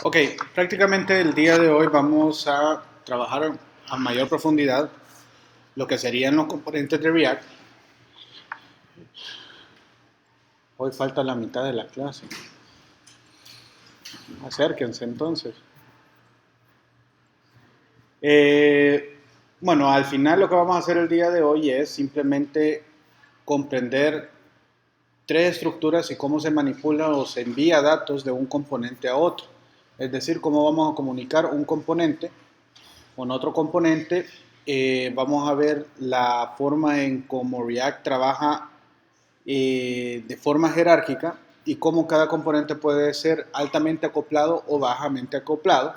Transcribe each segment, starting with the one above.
Ok, prácticamente el día de hoy vamos a trabajar a mayor profundidad lo que serían los componentes de React. Hoy falta la mitad de la clase. Acérquense entonces. Eh, bueno, al final lo que vamos a hacer el día de hoy es simplemente comprender tres estructuras y cómo se manipula o se envía datos de un componente a otro. Es decir, cómo vamos a comunicar un componente con otro componente. Vamos a ver la forma en cómo React trabaja de forma jerárquica y cómo cada componente puede ser altamente acoplado o bajamente acoplado.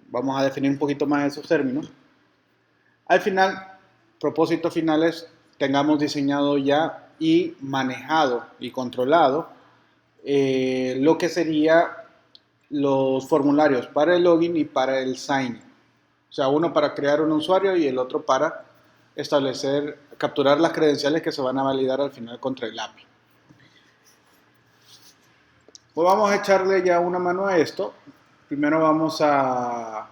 Vamos a definir un poquito más esos términos. Al final, propósitos finales, tengamos diseñado ya y manejado y controlado lo que sería los formularios para el login y para el sign. O sea, uno para crear un usuario y el otro para establecer, capturar las credenciales que se van a validar al final contra el API. Pues vamos a echarle ya una mano a esto. Primero vamos a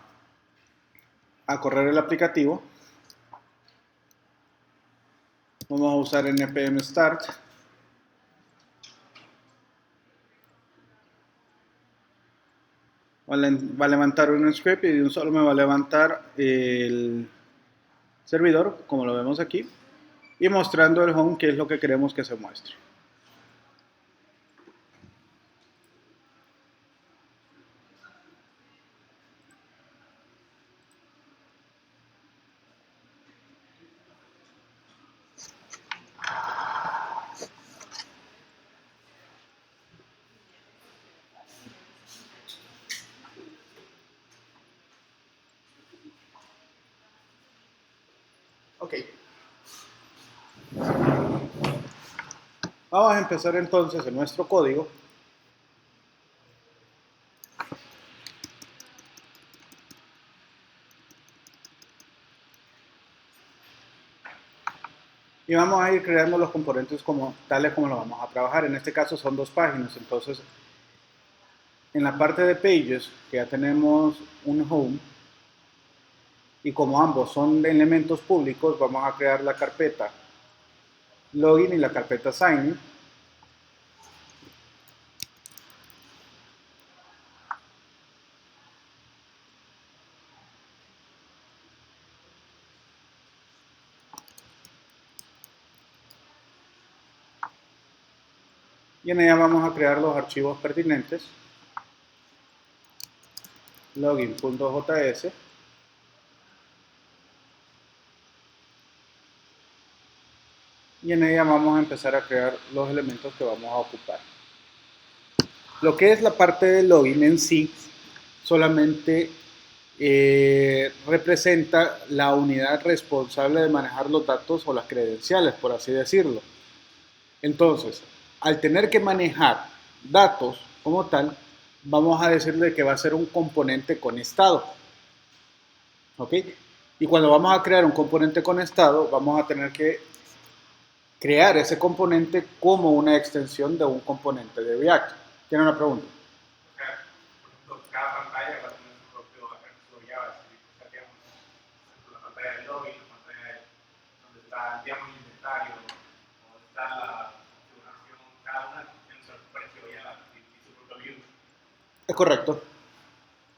correr el aplicativo. Vamos a usar npm start. Va a levantar un script y de un solo me va a levantar el servidor, como lo vemos aquí, y mostrando el home, que es lo que queremos que se muestre. Ok. Vamos a empezar entonces en nuestro código. Y vamos a ir creando los componentes como tales como lo vamos a trabajar. En este caso son dos páginas. Entonces, en la parte de pages, que ya tenemos un home, y como ambos son elementos públicos, vamos a crear la carpeta login y la carpeta sign. Y en ella vamos a crear los archivos pertinentes, login.js, y en ella vamos a empezar a crear los elementos que vamos a ocupar. Lo que es la parte del login en sí, solamente representa la unidad responsable de manejar los datos o las credenciales, por así decirlo. Entonces, al tener que manejar datos como tal, vamos a decirle que va a ser un componente con estado. ¿Ok? Y cuando vamos a crear un componente con estado, vamos a tener que crear ese componente como una extensión de un componente de React. ¿Tiene una pregunta? Cada pantalla va a tener su propio JavaScript. Digamos, la pantalla del login, la pantalla donde está, digamos, el inventario, donde está la configuración, cada una tiene su propio JavaScript y su propio view. Es correcto.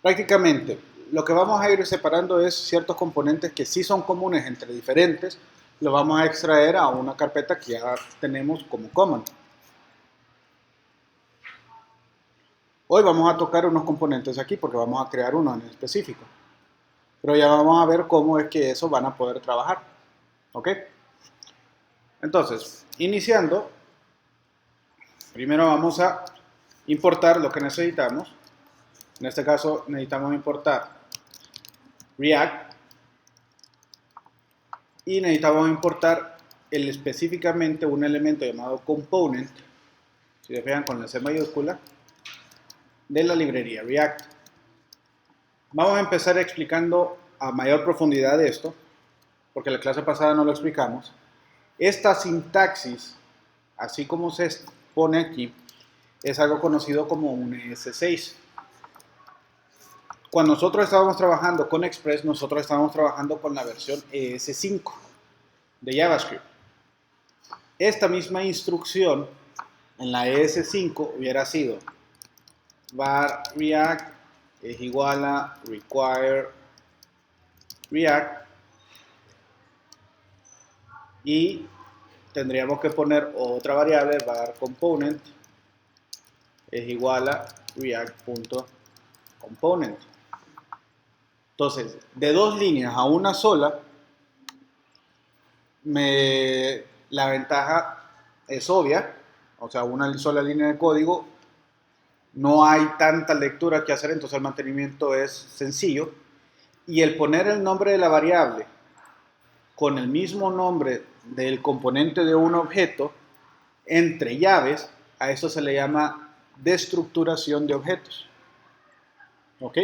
Prácticamente, lo que vamos a ir separando es ciertos componentes que sí son comunes entre diferentes, lo vamos a extraer a una carpeta que ya tenemos como common. Hoy vamos a tocar unos componentes aquí porque vamos a crear uno en específico. Pero ya vamos a ver cómo es que eso van a poder trabajar. ¿Ok? Entonces, iniciando, primero vamos a importar lo que necesitamos. En este caso necesitamos importar React y necesitamos importar específicamente un elemento llamado component, si se fijan con la C mayúscula, de la librería React. Vamos a empezar explicando a mayor profundidad esto, porque la clase pasada no lo explicamos. Esta sintaxis, así como se pone aquí, es algo conocido como un ES6. Cuando nosotros estábamos trabajando con Express, nosotros estábamos trabajando con la versión ES5 de JavaScript. Esta misma instrucción en la ES5 hubiera sido var react es igual a require react y tendríamos que poner otra variable var component es igual a react.component. Entonces, de dos líneas a una sola, la ventaja es obvia, o sea, una sola línea de código, no hay tanta lectura que hacer, entonces el mantenimiento es sencillo. Y el poner el nombre de la variable con el mismo nombre del componente de un objeto entre llaves, a eso se le llama destructuración de objetos. ¿Ok?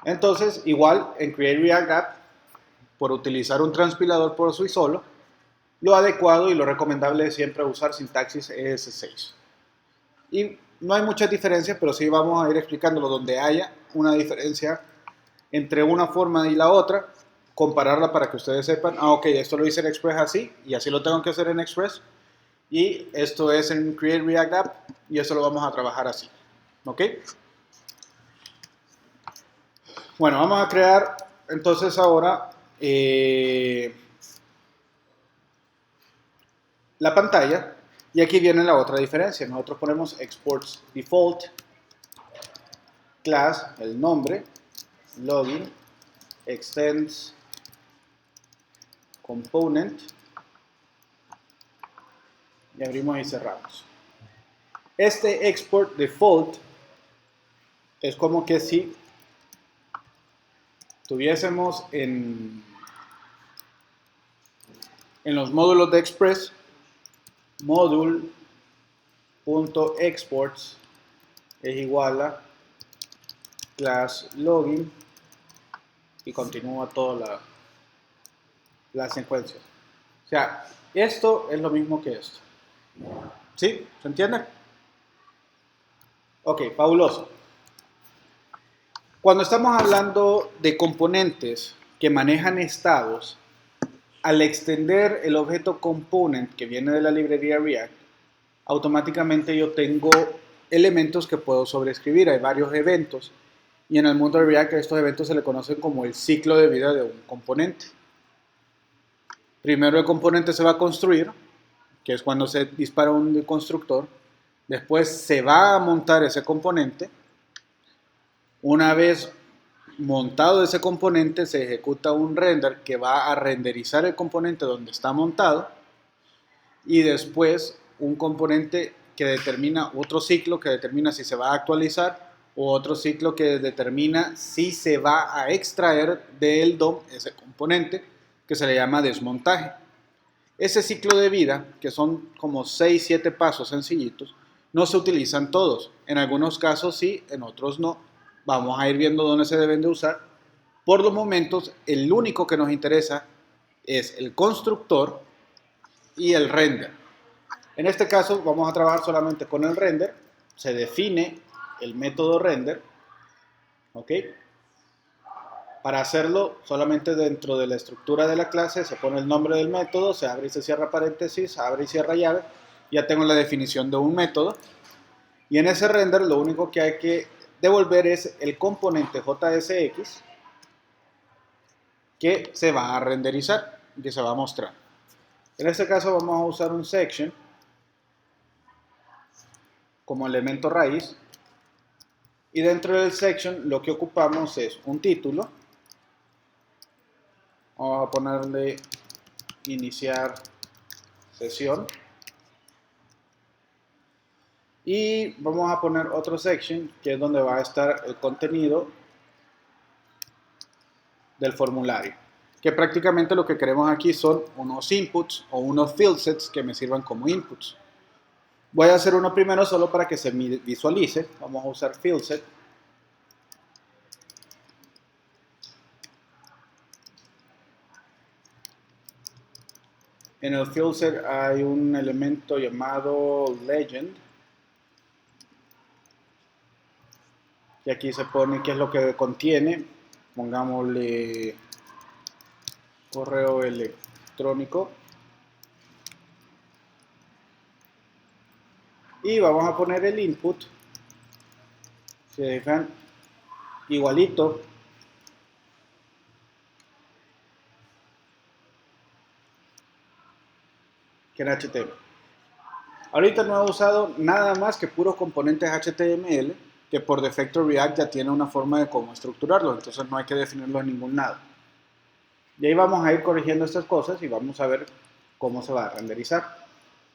Entonces, igual en Create React App, por utilizar un transpilador por sí solo, lo adecuado y lo recomendable es siempre usar sintaxis ES6. Y no hay muchas diferencias, pero sí vamos a ir explicándolo donde haya una diferencia entre una forma y la otra, compararla para que ustedes sepan, ok, esto lo hice en Express así, y así lo tengo que hacer en Express, y esto es en Create React App, y eso lo vamos a trabajar así. ¿Ok? Bueno, vamos a crear entonces ahora la pantalla, y aquí viene la otra diferencia. Nosotros ponemos exports default, class, el nombre, login, extends, component, y abrimos y cerramos. Este export default es como que si tuviésemos en los módulos de Express module.exports es igual a class login y continúa toda la secuencia. O sea, esto es lo mismo que esto. ¿Sí? ¿Se entiende? Ok, fabuloso. Cuando estamos hablando de componentes que manejan estados, al extender el objeto component que viene de la librería React, automáticamente yo tengo elementos que puedo sobreescribir. Hay varios eventos y en el mundo de React a estos eventos se le conocen como el ciclo de vida de un componente. Primero el componente se va a construir, que es cuando se dispara un constructor. Después se va a montar ese componente. Una vez montado ese componente, se ejecuta un render que va a renderizar el componente donde está montado. Y después un componente que determina otro ciclo que determina si se va a actualizar o otro ciclo que determina si se va a extraer del DOM ese componente que se le llama desmontaje. Ese ciclo de vida, que son como 6-7 pasos sencillitos, no se utilizan todos. En algunos casos sí, en otros no. Vamos a ir viendo dónde se deben de usar. Por los momentos, el único que nos interesa es el constructor y el render. En este caso vamos a trabajar solamente con el render. Se define el método render. ¿Ok? Para hacerlo, solamente dentro de la estructura de la clase se pone el nombre del método, se abre y se cierra paréntesis, abre y cierra llave. Ya tengo la definición de un método. Y en ese render lo único que hay que devolver es el componente JSX que se va a renderizar y que se va a mostrar. En este caso vamos a usar un section como elemento raíz. Y dentro del section lo que ocupamos es un título. Vamos a ponerle iniciar sesión. Y vamos a poner otro section que es donde va a estar el contenido del formulario. Que prácticamente lo que queremos aquí son unos inputs o unos field sets que me sirvan como inputs. Voy a hacer uno primero solo para que se visualice. Vamos a usar field set. En el field set hay un elemento llamado legend. Y aquí se pone qué es lo que contiene. Pongámosle correo electrónico. Y vamos a poner el input. Se fijan, igualito. Que en HTML. Ahorita no he usado nada más que puros componentes HTML, que por defecto React ya tiene una forma de cómo estructurarlo, entonces no hay que definirlo en ningún lado. Y ahí vamos a ir corrigiendo estas cosas y vamos a ver cómo se va a renderizar.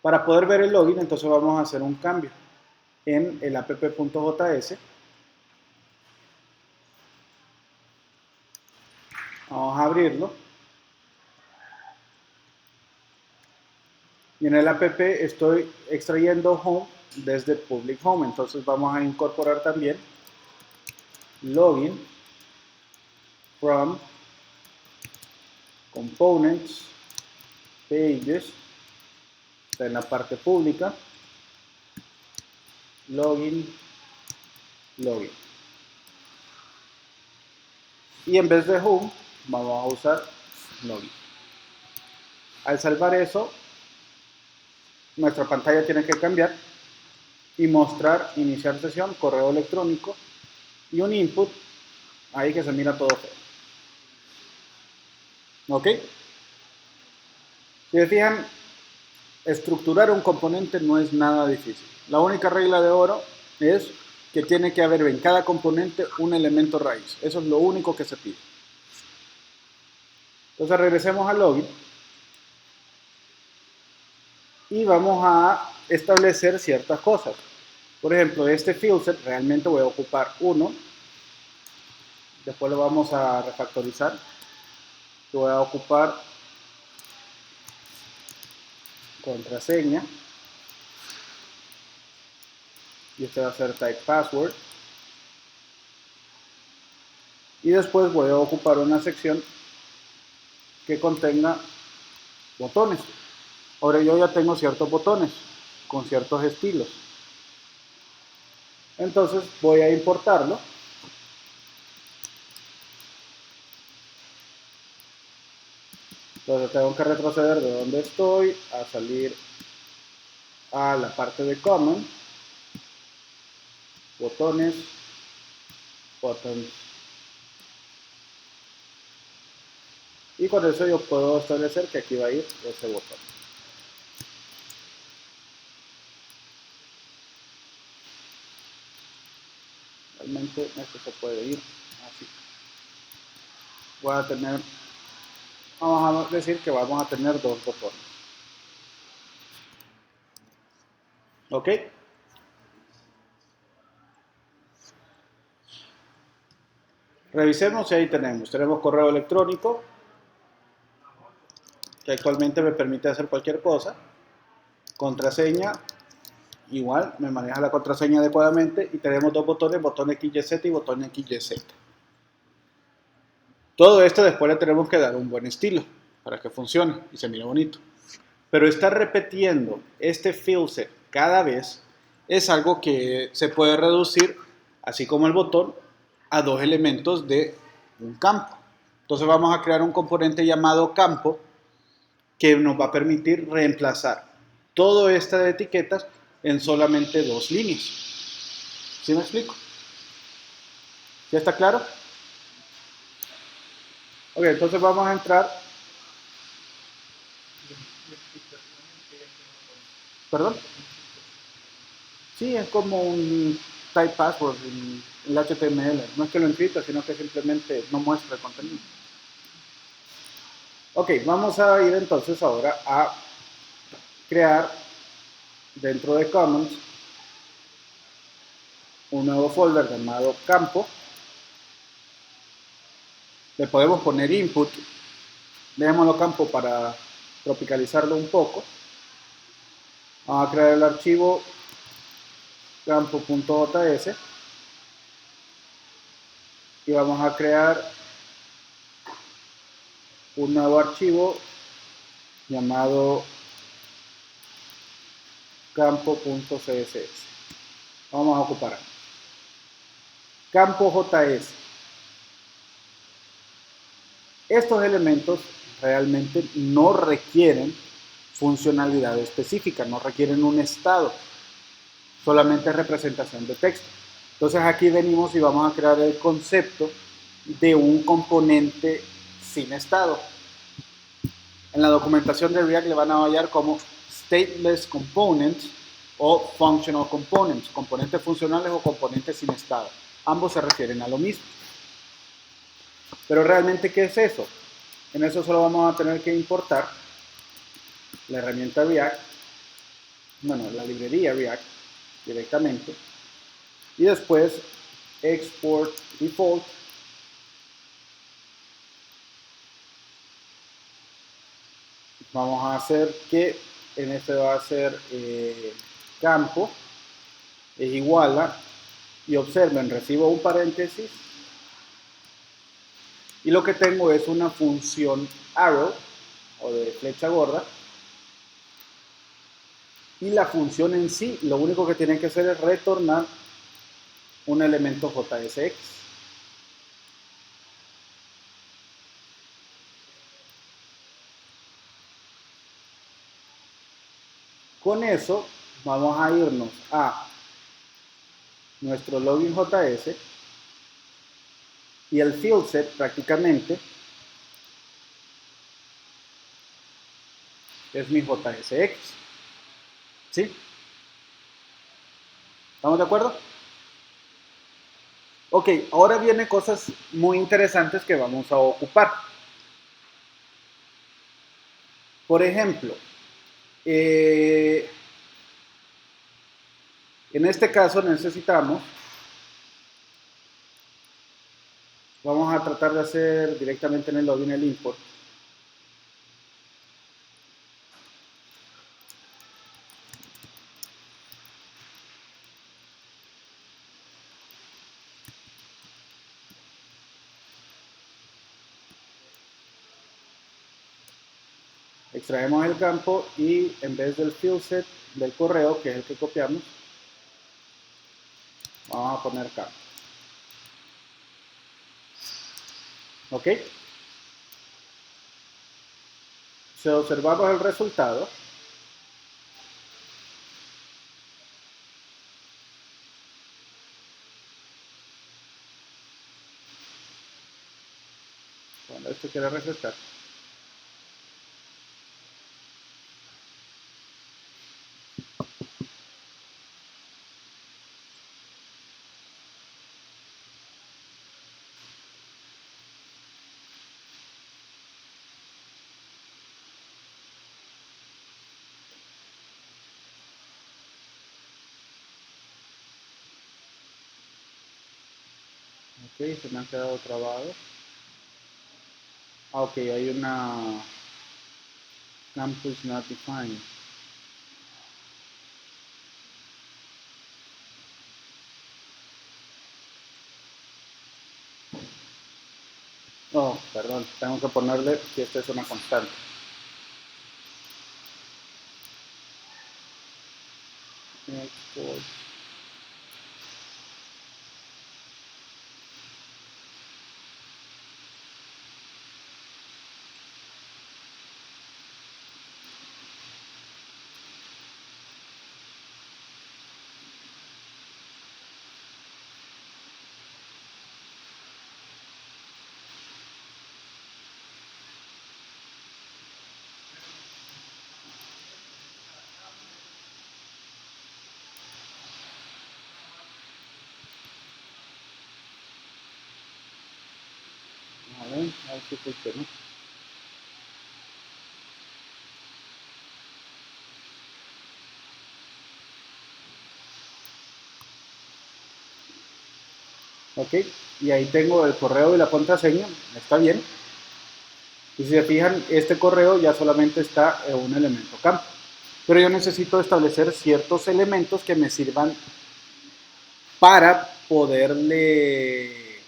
Para poder ver el login, entonces vamos a hacer un cambio en el app.js. Vamos a abrirlo. Y en el app estoy extrayendo home desde public home. Entonces vamos a incorporar también login from components pages. Está en la parte pública. Login. Y en vez de home vamos a usar login. Al salvar eso, nuestra pantalla tiene que cambiar y mostrar iniciar sesión, correo electrónico y un input ahí que se mira todo feo. ¿Ok? Si se fijan, estructurar un componente no es nada difícil. La única regla de oro es que tiene que haber en cada componente un elemento raíz. Eso es lo único que se pide. Entonces regresemos al login y vamos a establecer ciertas cosas. Por ejemplo, este field set realmente voy a ocupar uno. Después lo vamos a refactorizar. Voy a ocupar contraseña. Y este va a ser type password. Y después voy a ocupar una sección que contenga botones. Ahora yo ya tengo ciertos botones con ciertos estilos. Entonces voy a importarlo. Entonces tengo que retroceder de donde estoy a salir a la parte de common, botones, buttons. Y con eso yo puedo establecer que aquí va a ir ese botón. Realmente esto se puede ir así. Voy a tener, vamos a decir que vamos a tener dos botones. ¿Ok? Revisemos y ahí tenemos correo electrónico, que actualmente me permite hacer cualquier cosa. Contraseña, igual, me maneja la contraseña adecuadamente. Y tenemos dos botones, botón XYZ y botón XYZ. Todo esto después le tenemos que dar un buen estilo para que funcione y se mire bonito. Pero estar repitiendo este field set cada vez es algo que se puede reducir, así como el botón, a dos elementos de un campo. Entonces vamos a crear un componente llamado campo que nos va a permitir reemplazar toda esta de etiquetas en solamente dos líneas. ¿Sí me explico? ¿Ya está claro? Ok, entonces vamos a entrar. ¿Perdón? Sí, es como un type password en el HTML. No es que lo encripta, sino que simplemente no muestra el contenido. Ok, vamos a ir entonces ahora a crear dentro de Commons un nuevo folder llamado campo. Le podemos poner input. Dejémoslo campo para tropicalizarlo un poco. Vamos a crear el archivo campo.js y vamos a crear un nuevo archivo llamado campo.css. Vamos a ocupar. Campo JS. Estos elementos realmente no requieren funcionalidad específica, no requieren un estado, solamente representación de texto. Entonces aquí venimos y vamos a crear el concepto de un componente sin estado. En la documentación de React le van a hallar como stateless components o functional components, componentes funcionales o componentes sin estado. Ambos se refieren a lo mismo. Pero realmente, ¿qué es eso? En eso solo vamos a tener que importar la herramienta React, bueno, la librería React directamente, y después export default. Vamos a hacer que en este va a ser campo es igual a, y observen, recibo un paréntesis y lo que tengo es una función arrow o de flecha gorda, y la función en sí lo único que tiene que hacer es retornar un elemento JSX. Con eso vamos a irnos a nuestro login JS y el field set prácticamente es mi JSX. ¿Sí? ¿Estamos de acuerdo? Ok, ahora vienen cosas muy interesantes que vamos a ocupar. Por ejemplo, en este caso necesitamos, vamos a tratar de hacer directamente en el login el import. Extraemos el campo y en vez del field set del correo, que es el que copiamos, vamos a poner campo. ¿Ok? Si observamos el resultado, cuando esto quiere refrescar, ok, se me han quedado trabados. Ah, ok, hay una campus not defined. Oh, perdón, tengo que ponerle que esta es una constante. Export. A ver si funciona. Ok, y ahí tengo el correo y la contraseña, está bien. Y si se fijan, este correo ya solamente está en un elemento campo. Pero yo necesito establecer ciertos elementos que me sirvan para poderle,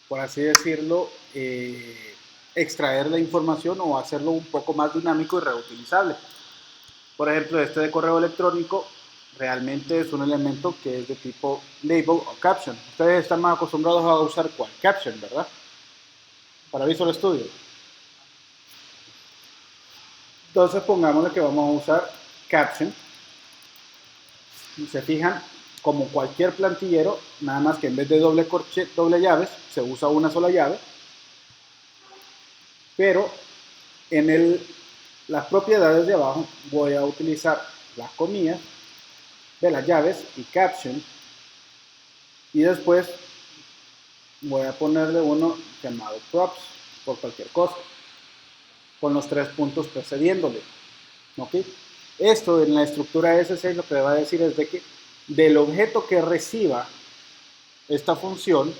por así decirlo, extraer la información o hacerlo un poco más dinámico y reutilizable. Por ejemplo, este de correo electrónico realmente es un elemento que es de tipo label o caption. Ustedes están más acostumbrados a usar ¿cuál? Caption, ¿verdad? Para Visual Studio. Entonces pongámosle que vamos a usar caption. Y se fijan, como cualquier plantillero, nada más que en vez de doble llaves, se usa una sola llave. Pero en las propiedades de abajo voy a utilizar las comillas de las llaves y caption. Y después voy a ponerle uno llamado props por cualquier cosa, con los 3 puntos precediéndole. ¿Ok? Esto en la estructura S6 lo que va a decir es de que del objeto que reciba esta función,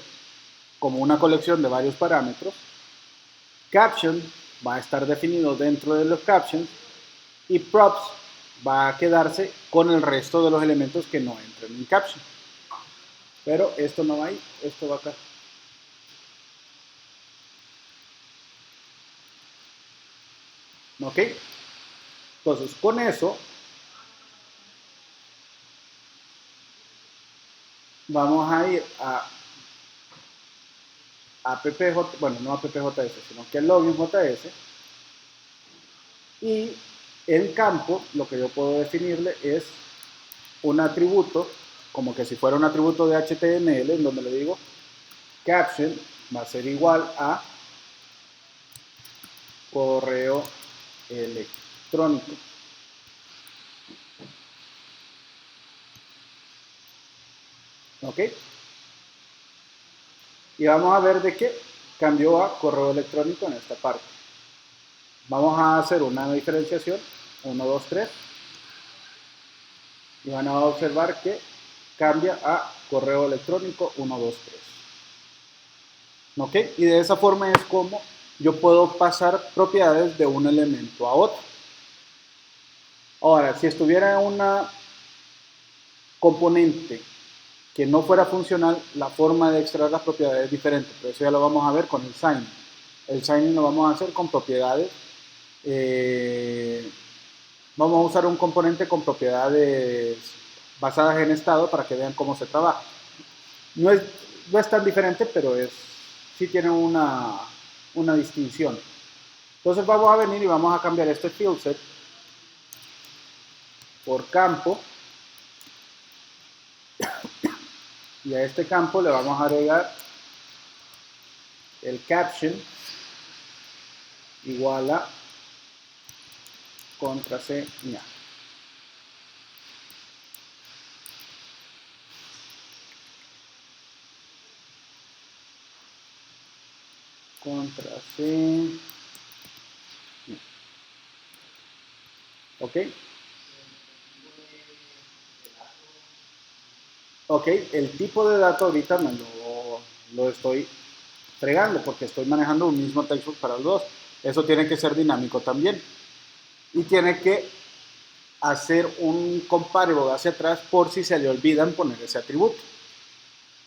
como una colección de varios parámetros, caption va a estar definido dentro de los captions y props va a quedarse con el resto de los elementos que no entren en caption. Pero esto no va ahí, esto va acá. ¿Ok? Entonces, con eso, vamos a ir a AppJ, bueno, no AppJS, sino que LoginJS. Y el campo, lo que yo puedo definirle es un atributo, como que si fuera un atributo de HTML, en donde le digo caption va a ser igual a correo electrónico. ¿Ok? Y vamos a ver de qué cambió a correo electrónico en esta parte. Vamos a hacer una diferenciación, 1, 2, 3. Y van a observar que cambia a correo electrónico 1, 2, 3. ¿Ok? Y de esa forma es como yo puedo pasar propiedades de un elemento a otro. Ahora, si estuviera una componente que no fuera funcional, la forma de extraer las propiedades es diferente, pero eso ya lo vamos a ver con el sign. El signing lo vamos a hacer con propiedades. Vamos a usar un componente con propiedades basadas en estado para que vean cómo se trabaja. No es tan diferente, pero sí tiene una distinción. Entonces vamos a venir y vamos a cambiar este field set por campo. Y a este campo le vamos a agregar el caption igual a contraseña. Contraseña. ¿Ok? Ok, el tipo de dato ahorita me lo estoy fregando porque estoy manejando un mismo textbook para los dos. Eso tiene que ser dinámico también. Y tiene que hacer un comparable hacia atrás por si se le olvidan poner ese atributo.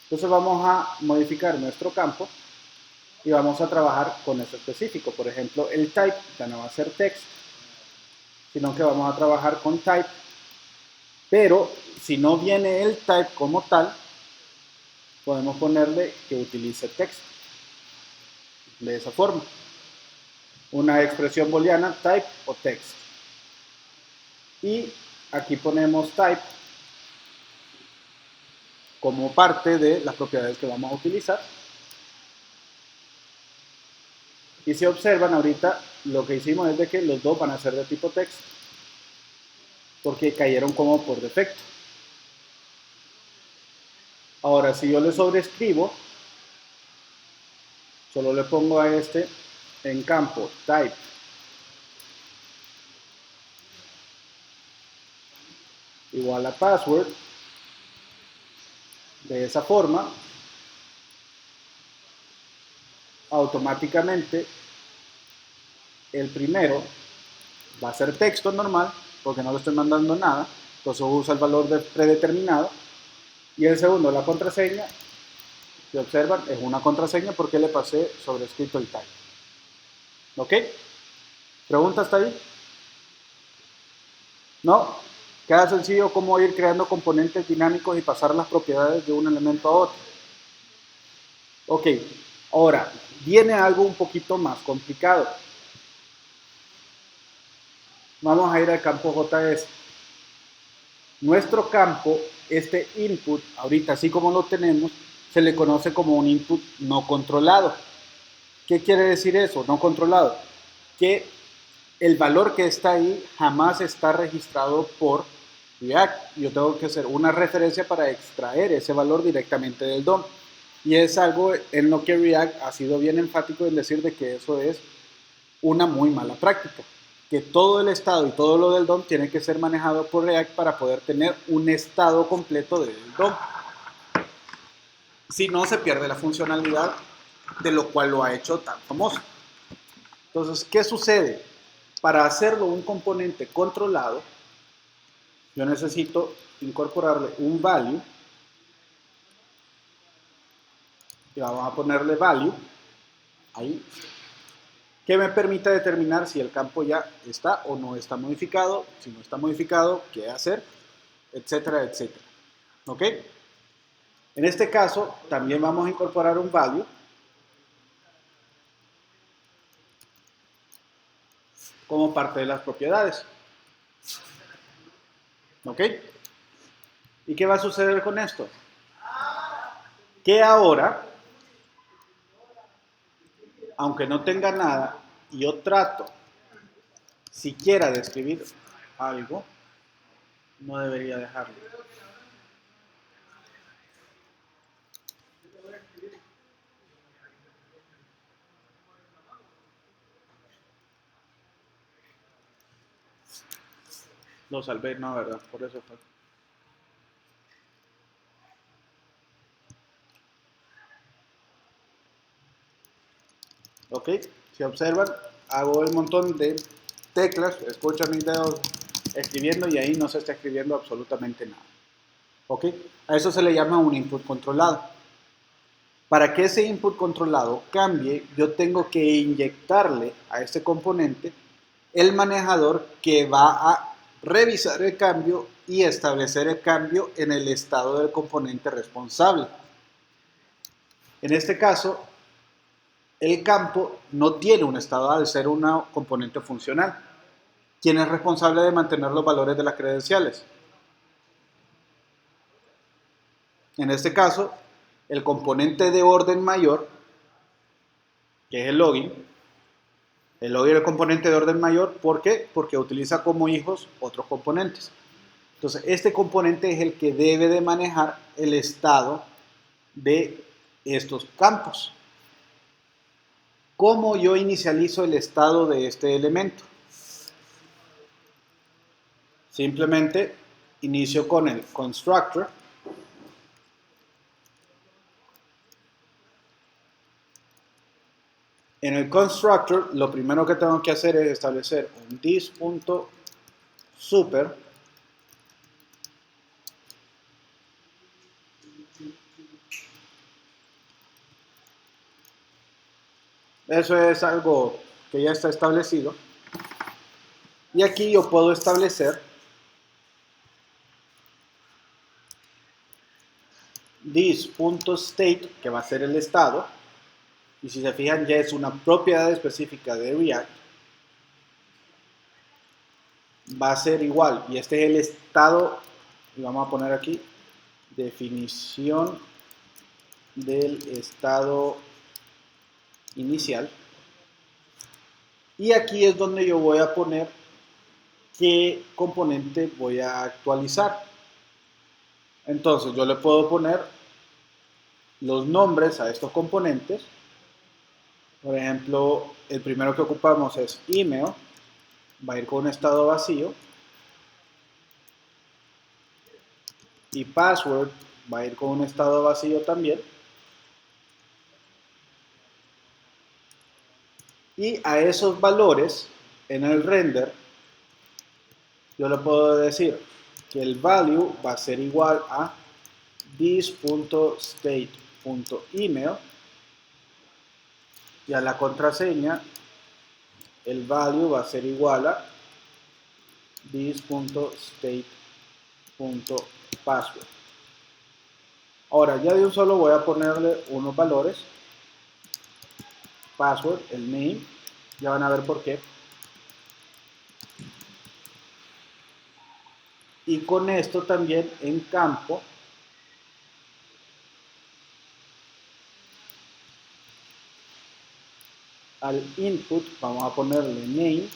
Entonces vamos a modificar nuestro campo y vamos a trabajar con eso específico. Por ejemplo, el type ya no va a ser text, sino que vamos a trabajar con type. Pero si no viene el type como tal, podemos ponerle que utilice text. De esa forma. Una expresión booleana, type o text. Y aquí ponemos type como parte de las propiedades que vamos a utilizar. Y si observan ahorita, lo que hicimos es de que los dos van a ser de tipo text, porque cayeron como por defecto. Ahora, si yo le sobrescribo, solo le pongo a este en campo type igual a password, de esa forma, automáticamente el primero va a ser texto normal, porque no le estoy mandando nada, entonces usa el valor predeterminado, y el segundo, la contraseña, si observan, es una contraseña porque le pasé sobrescrito el type. ¿Ok? ¿Pregunta hasta ahí? ¿No? Queda sencillo cómo ir creando componentes dinámicos y pasar las propiedades de un elemento a otro. Ok, ahora viene algo un poquito más complicado. Vamos a ir al campo JS. Nuestro campo, este input, ahorita así como lo tenemos, se le conoce como un input no controlado. ¿Qué quiere decir eso? No controlado. Que el valor que está ahí jamás está registrado por React. Yo tengo que hacer una referencia para extraer ese valor directamente del DOM. Y es algo en lo que React ha sido bien enfático en decir de que eso es una muy mala práctica. Que todo el estado y todo lo del DOM tiene que ser manejado por React para poder tener un estado completo del DOM. Si no, se pierde la funcionalidad de lo cual lo ha hecho tan famoso. Entonces, ¿qué sucede? Para hacerlo un componente controlado, yo necesito incorporarle un value y vamos a ponerle value ahí que me permita determinar si el campo ya está o no está modificado, si no está modificado, qué hacer, etcétera, etcétera. ¿Ok? En este caso, también vamos a incorporar un value como parte de las propiedades. ¿Ok? ¿Y qué va a suceder con esto? Que ahora, aunque no tenga nada, yo trato siquiera de escribir algo, no debería dejarlo. Lo salvé, no, ¿verdad? Por eso fue. ¿Ok? Si observan, hago un montón de teclas, escuchan mis dedos escribiendo y ahí no se está escribiendo absolutamente nada. ¿Ok? A eso se le llama un input controlado. Para que ese input controlado cambie, yo tengo que inyectarle a este componente el manejador que va a revisar el cambio y establecer el cambio en el estado del componente responsable. En este caso, el campo no tiene un estado al ser una componente funcional. ¿Quién es responsable de mantener los valores de las credenciales? En este caso, el componente de orden mayor, que es el login es el componente de orden mayor. ¿Por qué? Porque utiliza como hijos otros componentes. Entonces, este componente es el que debe de manejar el estado de estos campos. ¿Cómo yo inicializo el estado de este elemento? Simplemente inicio con el constructor. En el constructor, lo primero que tengo que hacer es establecer un this.super Eso es algo que ya está establecido. Y aquí yo puedo establecer this.state, que va a ser el estado. Y si se fijan, ya es una propiedad específica de React. Va a ser igual. Y este es el estado. Y vamos a poner aquí definición del estado inicial. Y aquí es donde yo voy a poner qué componente voy a actualizar. Entonces yo le puedo poner los nombres a estos componentes. Por ejemplo, el primero que ocupamos es email, va a ir con un estado vacío. Y password va a ir con un estado vacío también. Y a esos valores en el render, yo le puedo decir que el value va a ser igual a this.state.email y a la contraseña el value va a ser igual a this.state.email. punto password. Ahora ya de un solo voy a ponerle unos valores, password, el name, ya van a ver por qué. Y con esto también en campo al input vamos a ponerle name,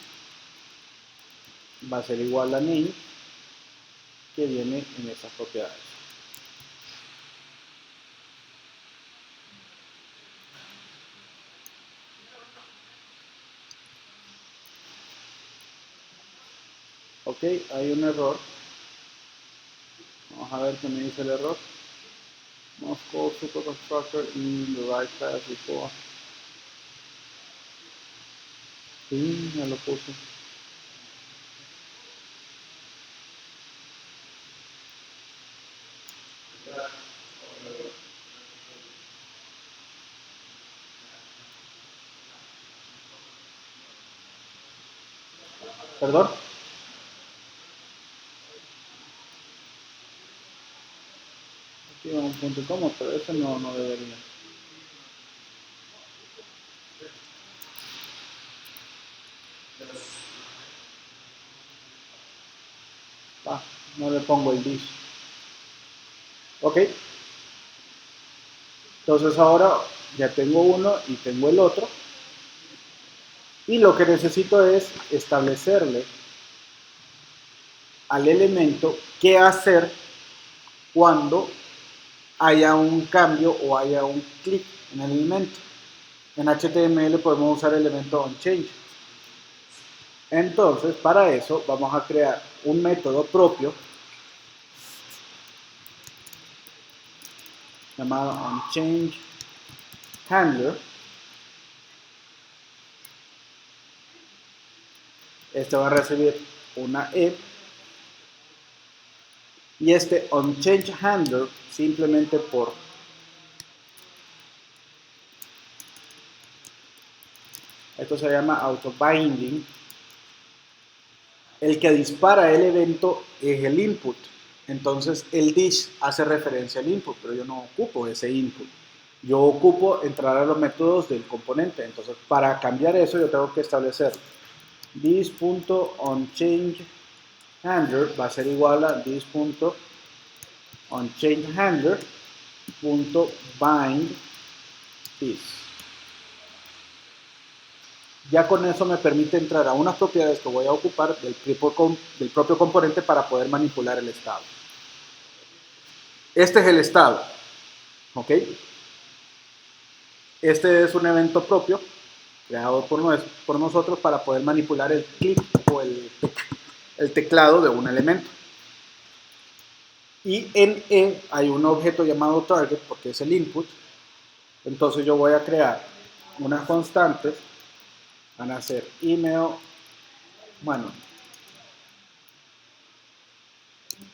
va a ser igual a name, que viene en esas propiedades. Ok, hay un error. Vamos a ver qué me dice el error. Must call superconstructor in the right class before. Sí, ya lo puse. ¿Perdón? Aquí va un punto y coma, pero ese no debería. Ah, no le pongo el dis. Ok. Entonces ahora ya tengo uno y tengo el otro. Y lo que necesito es establecerle al elemento qué hacer cuando haya un cambio o haya un clic en el elemento. En HTML podemos usar el elemento onChange. Entonces, para eso vamos a crear un método propio llamado onChangeHandler. Este va a recibir una if y este onChangeHandler simplemente por esto se llama autobinding. El que dispara el evento es el input. Entonces el dish hace referencia al input, pero yo no ocupo ese input. Yo ocupo entrar a los métodos del componente. Entonces para cambiar eso yo tengo que establecer this.onChangeHandler va a ser igual a this.onChangeHandler.bindThis. Ya con eso me permite entrar a unas propiedades que voy a ocupar del propio componente para poder manipular el estado. Este es el estado, ¿ok? Este es un evento propio creado por nosotros para poder manipular el clic o el teclado de un elemento. Y en E hay un objeto llamado target porque es el input. Entonces yo voy a crear unas constantes, van a ser email, bueno,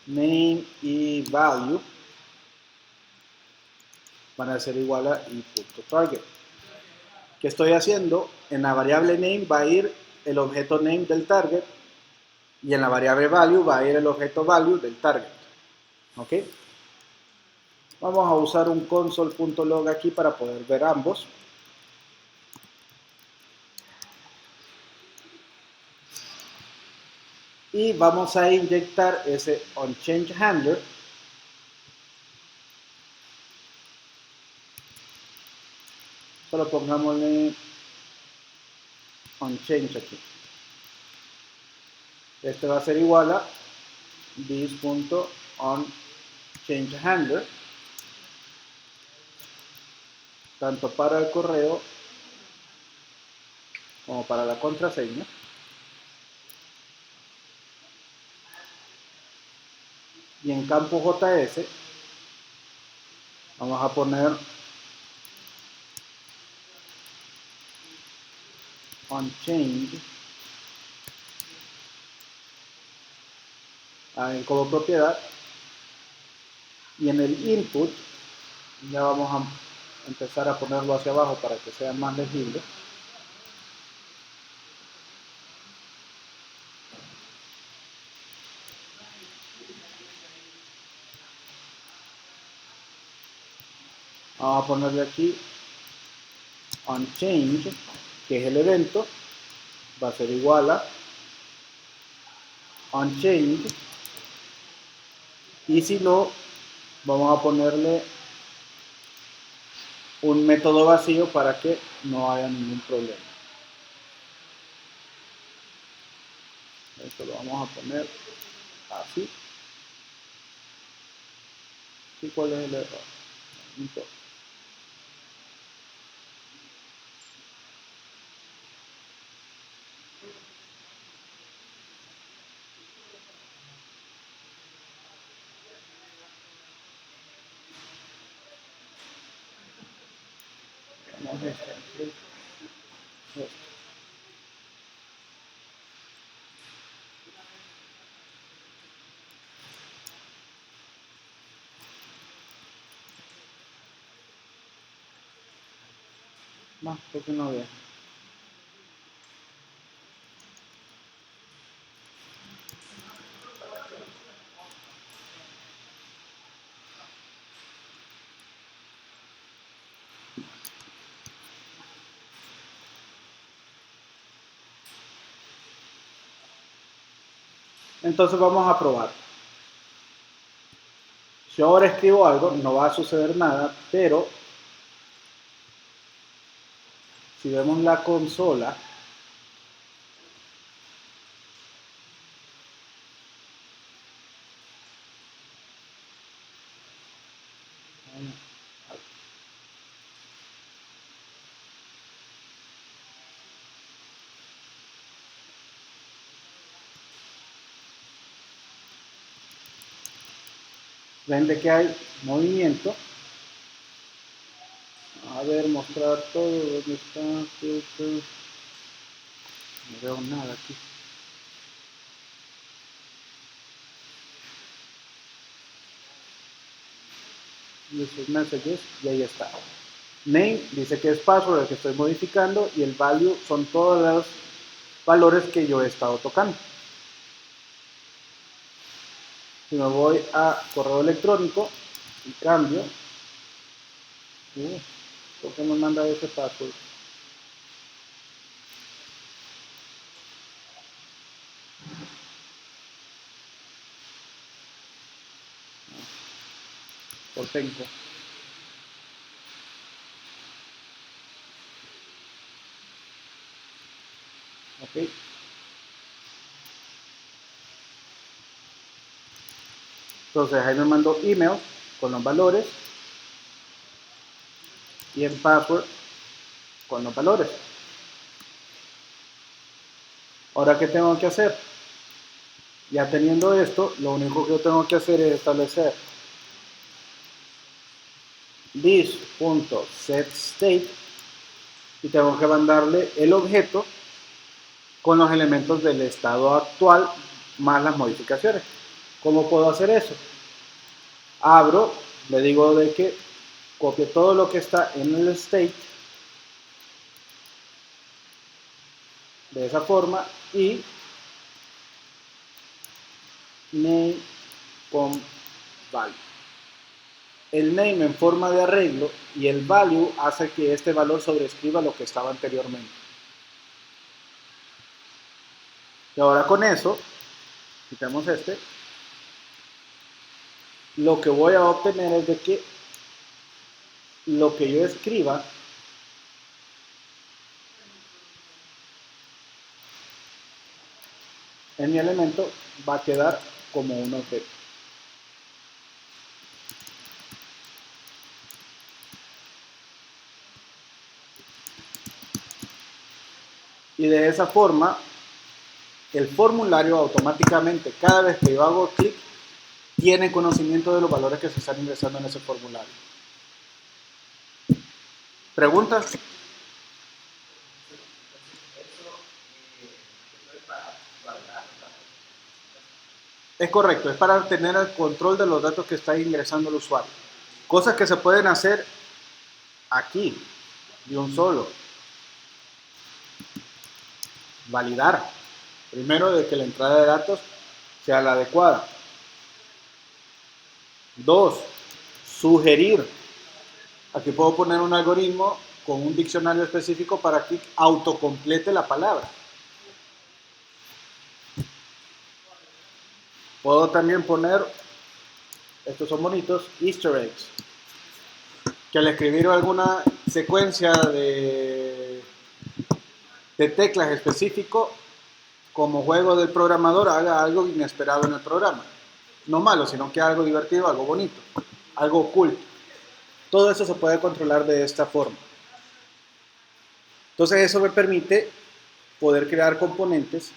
name y value van a ser igual a i.target. ¿Qué estoy haciendo? En la variable name va a ir el objeto name del target y en la variable value va a ir el objeto value del target. ¿Ok? Vamos a usar un console.log aquí para poder ver ambos. Y vamos a inyectar ese onChangeHandler solo pongámosle onChange aquí. Este va a ser igual a this.onChangeHandler tanto para el correo como para la contraseña. Y en campo JS vamos a poner onChange como propiedad. Y en el input ya vamos a empezar a ponerlo hacia abajo para que sea más legible. Vamos a ponerle aquí onChange, que es el evento, va a ser igual a onChange, y si no, vamos a ponerle un método vacío para que no haya ningún problema. Esto lo vamos a poner así. ¿Y cuál es el error? Vamos a esto. Más, porque no veo. Entonces vamos a probar. Si ahora escribo algo, no va a suceder nada, pero si vemos la consola, ven de que hay movimiento. A ver, mostrar todo, ¿dónde está? No veo nada aquí. User messages, y ahí está. Name dice que es password el que estoy modificando y el value son todos los valores que yo he estado tocando. Si me voy a correo electrónico y cambio, ¿por qué me manda ese password? Por tengo. Ok. Entonces ahí me mandó email con los valores y en password con los valores. Ahora, ¿qué tengo que hacer? Ya teniendo esto, lo único que yo tengo que hacer es establecer this.setState y tengo que mandarle el objeto con los elementos del estado actual más las modificaciones. ¿Cómo puedo hacer eso? Abro, le digo de que copie todo lo que está en el state de esa forma y name con value. El name en forma de arreglo y el value hace que este valor sobrescriba lo que estaba anteriormente. Y ahora con eso, quitamos este, lo que voy a obtener es de que lo que yo escriba en mi elemento va a quedar como un objeto. Y de esa forma, el formulario automáticamente, cada vez que yo hago clic, tiene conocimiento de los valores que se están ingresando en ese formulario. ¿Preguntas? Es correcto, es para tener el control de los datos que está ingresando el usuario. Cosas que se pueden hacer aquí, de un solo. Validar. Primero, de que la entrada de datos sea la adecuada. 2. Sugerir Aquí puedo poner un algoritmo con un diccionario específico para que autocomplete la palabra. Puedo también poner, estos son bonitos, Easter eggs, que al escribir alguna secuencia de teclas específico, como juego del programador, haga algo inesperado en el programa. No malo, sino que algo divertido, algo bonito, algo oculto. Todo eso se puede controlar de esta forma. Entonces eso me permite poder crear componentes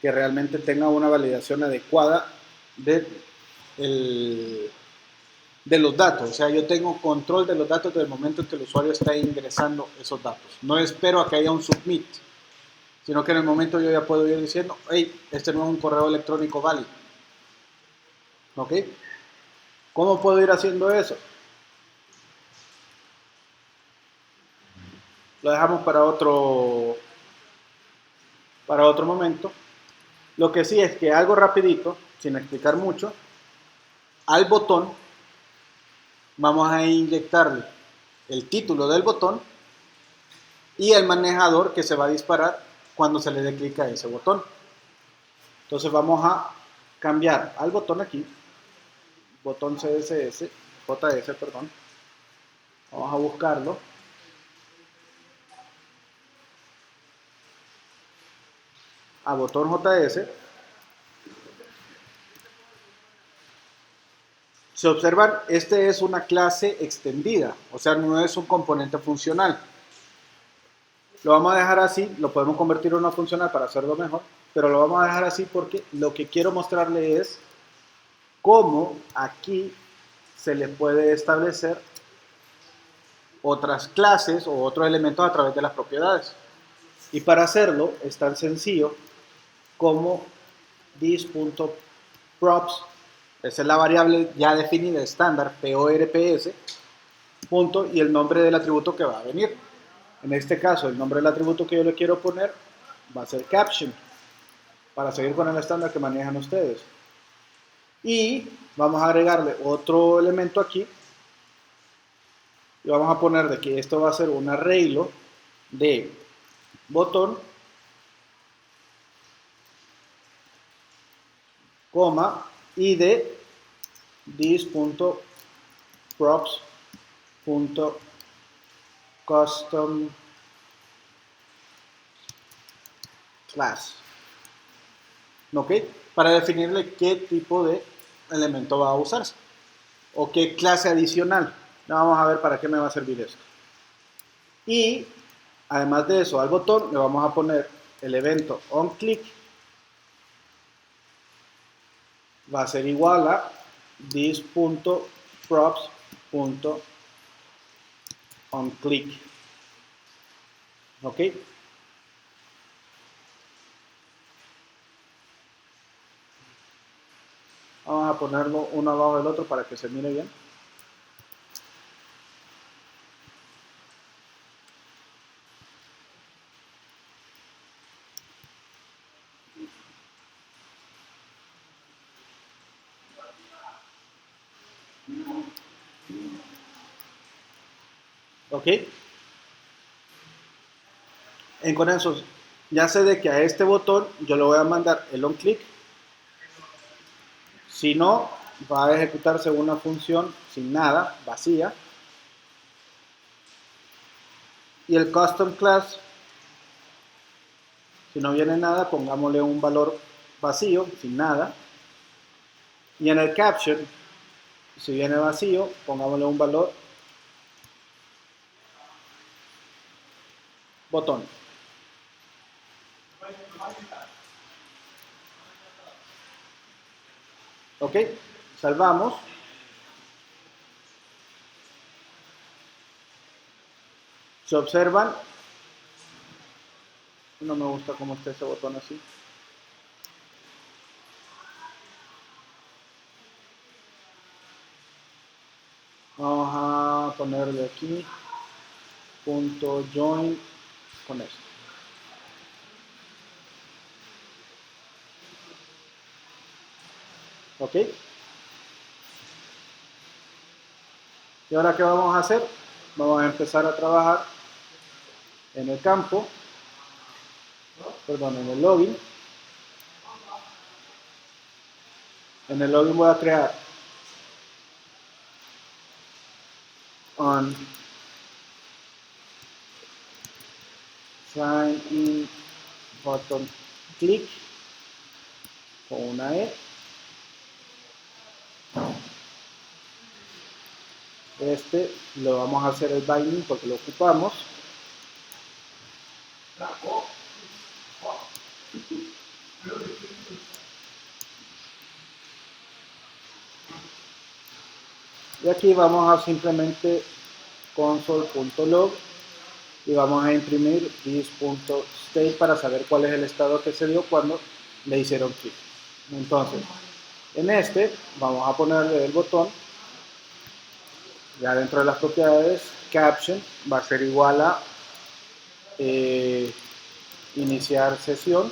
que realmente tengan una validación adecuada de, el, de los datos. O sea, yo tengo control de los datos desde el momento en que el usuario está ingresando esos datos. No espero a que haya un submit, sino que en el momento yo ya puedo ir diciendo, hey, este no es un correo electrónico válido. ¿Ok? ¿Cómo puedo ir haciendo eso? Lo dejamos para otro momento. Lo que sí es que algo rapidito, sin explicar mucho, al botón vamos a inyectarle el título del botón y el manejador que se va a disparar cuando se le dé clic a ese botón. Entonces vamos a cambiar al botón aquí, botón JS, perdón. Vamos a buscarlo. A botón JS. Si observan, este es una clase extendida, o sea, no es un componente funcional. Lo vamos a dejar así, lo podemos convertir en una funcional para hacerlo mejor, pero lo vamos a dejar así porque lo que quiero mostrarle es cómo aquí se le puede establecer otras clases o otros elementos a través de las propiedades. Y para hacerlo es tan sencillo como this.props, esa es la variable ya definida estándar, PORPS, punto, y el nombre del atributo que va a venir. En este caso, el nombre del atributo que yo le quiero poner va a ser caption, para seguir con el estándar que manejan ustedes. Y vamos a agregarle otro elemento aquí, y vamos a poner de que esto va a ser un arreglo de botón, coma, y de this.props.custom class. ¿Ok? Para definirle qué tipo de elemento va a usarse o qué clase adicional. Vamos a ver para qué me va a servir esto. Y además de eso, al botón le vamos a poner el evento onClick. Va a ser igual a this.props.onClick. ¿Ok? Vamos a ponerlo uno abajo del otro para que se mire bien. ¿Ok? Con eso ya sé de que a este botón yo le voy a mandar el onClick. Si no, va a ejecutarse una función sin nada, vacía. Y el custom class, si no viene nada, pongámosle un valor vacío, sin nada. Y en el caption, si viene vacío, pongámosle un valor botón. ¿Ok? Salvamos. Se observan. No me gusta cómo está ese botón así. Vamos a ponerle aquí punto join con esto. ¿Ok? ¿Y ahora qué vamos a hacer? vamos a empezar a trabajar en el campo, perdón, en el login. En el login voy a crear un sign in button click con una E. Este lo vamos a hacer el binding porque lo ocupamos. Y aquí vamos a simplemente console.log y vamos a imprimir this.state para saber cuál es el estado que se dio cuando le hicieron clic. Entonces, en este vamos a ponerle el botón. Ya dentro de las propiedades, caption va a ser igual a iniciar sesión.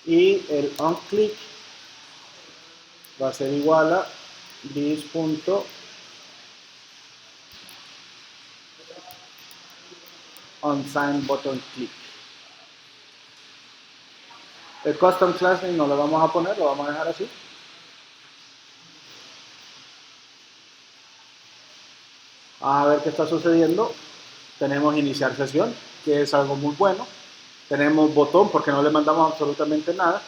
Y el onClick va a ser igual a this.onSignButtonClick. El custom class name no lo vamos a poner, lo vamos a dejar así. A ver qué está sucediendo. Tenemos iniciar sesión, que es algo muy bueno. Tenemos botón porque no le mandamos absolutamente nada.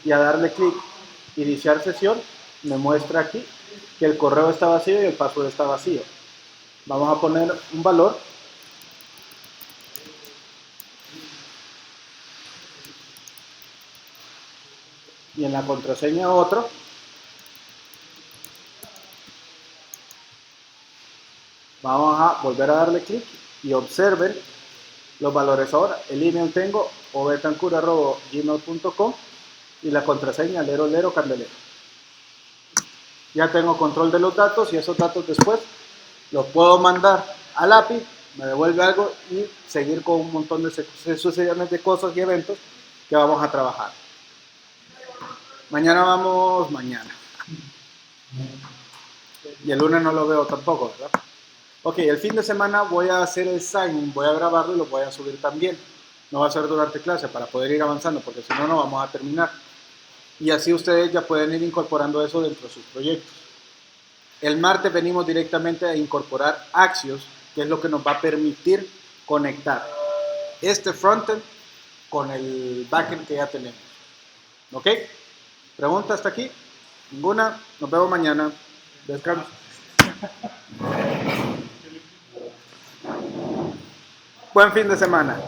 Y a darle clic, iniciar sesión, me muestra aquí que el correo está vacío y el password está vacío. Vamos a poner un valor. Y en la contraseña otro. Vamos a volver a darle clic y observen los valores ahora. El email tengo obetancur@gmail.com y la contraseña lero candelero. Ya tengo control de los datos y esos datos después los puedo mandar al API, me devuelve algo y seguir con un montón de sucesiones de cosas y eventos que vamos a trabajar. Mañana vamos, mañana. Y el lunes no lo veo tampoco, ¿verdad? Ok, el fin de semana voy a hacer el sign, voy a grabarlo y lo voy a subir también. No va a ser durante clase para poder ir avanzando, porque si no, no vamos a terminar. Y así ustedes ya pueden ir incorporando eso dentro de sus proyectos. El martes venimos directamente a incorporar Axios, que es lo que nos va a permitir conectar este frontend con el backend que ya tenemos. ¿Ok? ¿Pregunta hasta aquí? ¿Ninguna? Nos vemos mañana. Descanso. Buen fin de semana.